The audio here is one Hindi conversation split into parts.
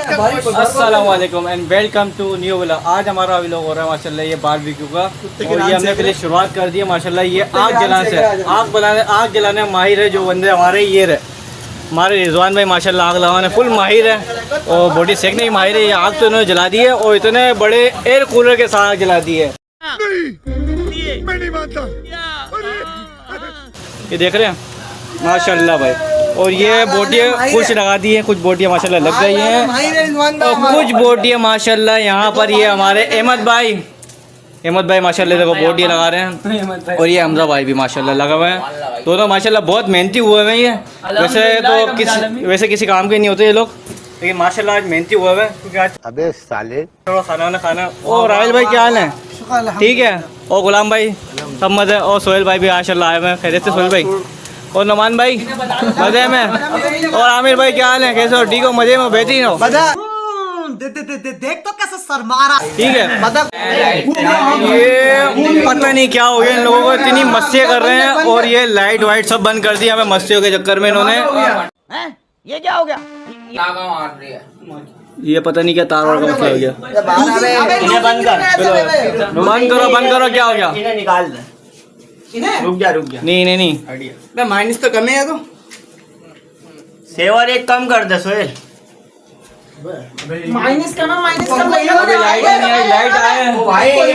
अस्सलाम वालेकुम and welcome to new vlog. आज हमारा व्लॉग हो रहा है माशाल्लाह ये बारबेक्यू का, और ये हमने पहले शुरुआत कर दी है माशाल्लाह। ये आग जलाने से आग जलाने में माहिर है जो बंदे हमारे ये हमारे रिजवान भाई माशाल्लाह आग लगाने फुल माहिर है और बॉडी सेकने की माहिर है। ये आग तो इन्होंने जला दी है और इतने बड़े एयर कूलर के साथ आग जला दी है। मैं नहीं मानता। ये देख रहे हैं माशाल्लाह भाई, और ये बोटियाँ कुछ लगा दी है, कुछ बोटियाँ माशाल्लाह लग गई हैं और कुछ बोटियाँ माशाल्लाह यहाँ पर ये हमारे अहमद भाई माशाल्लाह देखो बोटियाँ लगा रहे हैं, और ये हमजा भाई भी माशाल्लाह लगा हुए हैं। दोनों माशाल्लाह बहुत मेहनती हुए हैं। ये वैसे किसी काम के नहीं होते ये लोग, लेकिन माशाल्लाह आज मेहनती हुए हैं क्योंकि आज अबे साले थोड़ा खाना। और राहिल भाई क्या हाल है? ठीक है। और गुलाम भाई सब मज़े, और सोहेल भाई भी माशाल्लाह आए हुए हैं। खैरियत से सोहेल भाई? और नुमान भाई मज़े में? और आमिर भाई क्या हाल है? कैसे हो? ठीक हो? मज़े में? बेहतरीन हो? देख तो कैसे सर मारा। ठीक है। ये पता नहीं क्या हो गया इन लोगों को, इतनी मस्तियाँ कर रहे हैं और ये लाइट वाइट सब बंद कर दी हमें मस्तियों के चक्कर में इन्होंने। ये क्या हो गया? ये पता नहीं क्या तार वार का मसला हो गया। बंद करो क्या हो गया? निकाल दे। रुक जा। नहीं माइनस तो कम है तो सेवर एक कम कर दे सोहेल। माइनस कम लाइट आए आगे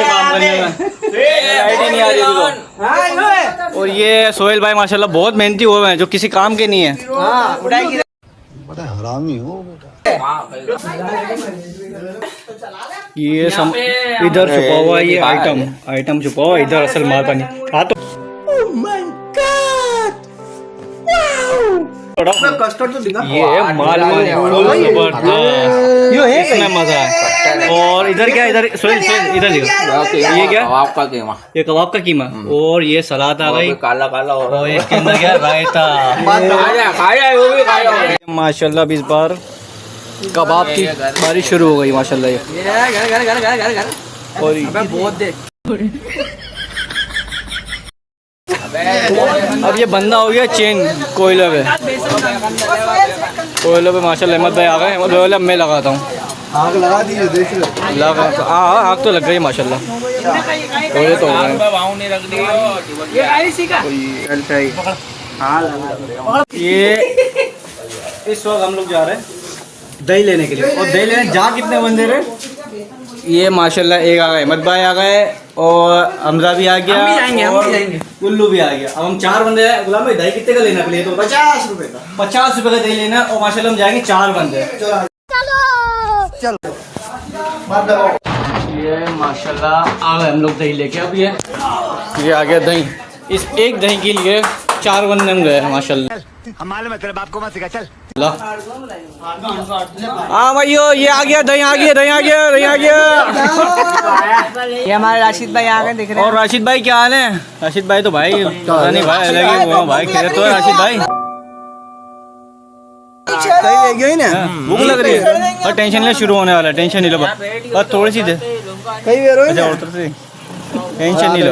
काम करने में, लाइट ही नहीं आ रही तो। और ये सोहेल भाई माशाल्लाह बहुत मेहनती हुए हैं जो किसी काम के नहीं है। बड़ा हरामी हो बेटा। ये सब इधर छुपा हुआ है, ये आइटम छुपा हुआ है इधर, असल माल पानी। हाँ तो कस्टर्ड तो दिखा। ये माल इसमें मजा है। और इधर क्या? इधर सोहेल इधर देखो, ये क्या? ये कबाब का कीमा, और ये सलाद आ गई काला और इसके अंदर क्या? रायता। माशाल्लाह इस बार कबाब की बारिश शुरू हो गई माशाल्लाह। ये घर और बहुत देख। अब ये बंदा हो गया चेन कोयले पे माशाल्लाह। अहमद भाई आ गए। अहमद भाई मैं लगाता हूँ आग लगा दीजिए, देख लो। आग तो लग गई माशाल्लाह। कोयले तो हो गए। ये इस वक्त हम लोग जा रहे हैं दही लेने के लिए, और दही लेने जा कितने बंदे रहे? ये माशाल्लाह एक आ गए, अहमद भाई आ गए और हमजा भी आ गया, और कुल्लू भी आ गया। अब हम 4 बंदे हैं। गुलाम भाई दही कितने का लेना के लिए? तो 50 रुपए का। 50 रुपए का दही लेना, और माशाल्लाह हम जाएंगे 4 बंदे। चलो ये माशाल्लाह आ गए हम लोग दही लेके। अब ये आ गया दही। इस एक दही के लिए 4 बंदे हम गए माशाल्लाह। हमारे मतलब आपको मत सिखा चल। हाँ भाइयों ये आ गया दही, आ गया। ये हमारे राशिद भाई आ गए, दिख रहे और राशिद भाई क्या हाल है? राशिद भाई तो भाई पता नहीं भाई अलग ही भाई खेल तो है राशिद भाई। भूख लग रही है और टेंशन ले शुरू होने वाला है। टेंशन नहीं लो बस थोड़ी सी दे। अच्छा और टेंशन नहीं लो।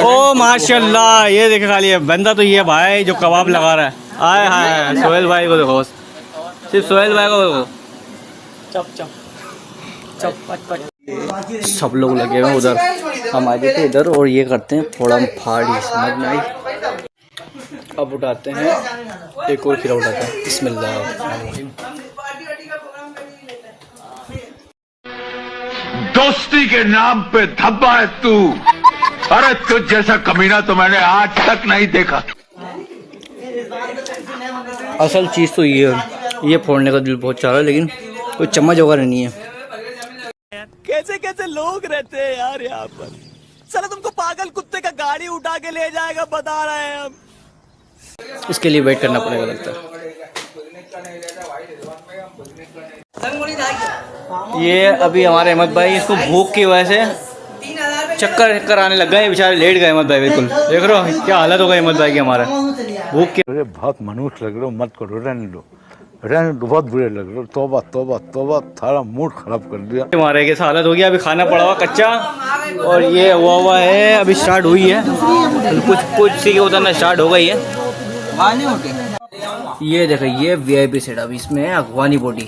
ओ माशाल्लाह ये देखे खाली है बंदा तो ये भाई जो कबाब लगा रहा है। आए हाय सोहेल भाई को देखो, सिर्फ सोहेल भाई को देखो। सब लोग लगे हुए उधर, हम आ जाते इधर और ये करते हैं फोड़म फाड़ी, समझ में आई? अब उठाते हैं एक और खीरा उठाते हैं। बिस्मिल्लाह। दोस्ती के नाम पे धब्बा है तू। अरे तुझ जैसा कमीना तो मैंने आज तक नहीं देखा। असल चीज़ तो ये फोड़ने का दिल बहुत चाह रहा है, लेकिन कोई चम्मच वगैरह नहीं है। कैसे लोग रहते हैं यार यहाँ पर। साला तुमको पागल कुत्ते का गाड़ी उठा के ले जाएगा, बता रहे हैं हम। इसके लिए वेट करना पड़ेगा लगता है। ये अभी हमारे अहमद भाई इसको भूख की वजह से चक्कर आने लग गए, बेचारे लेट गए अहमद भाई। बिल्कुल देख रहे हो क्या हालत हो गई अहमद भाई की हमारा भूख के। अरे बहुत मनुष्य लग रहे हो, मत करो, रहने दो, बहुत बुरे लग रहे हो। तौबा थारा मूड खराब कर दिया। हमारे की हालत हो गया। अभी खाना पड़ा हुआ कच्चा, और ये हुआ है अभी स्टार्ट हुई है, कुछ सी उतरना स्टार्ट हो गई है। ये देखो ये VIP सेट, अभी इसमें है अफगानी बोटी,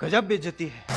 गजब बेइज्जती है.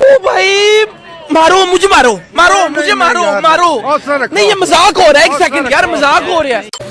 ओ भाई मारो मुझे, मारो मारो मुझे, मारो मारो. नहीं ये मजाक हो रहा है, एक सेकंड यार, मजाक हो रहा है.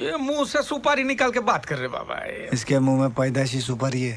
ये मुंह से सुपारी निकाल के बात कर रहे बाबा. इसके मुंह में पैदाशी सुपारी है.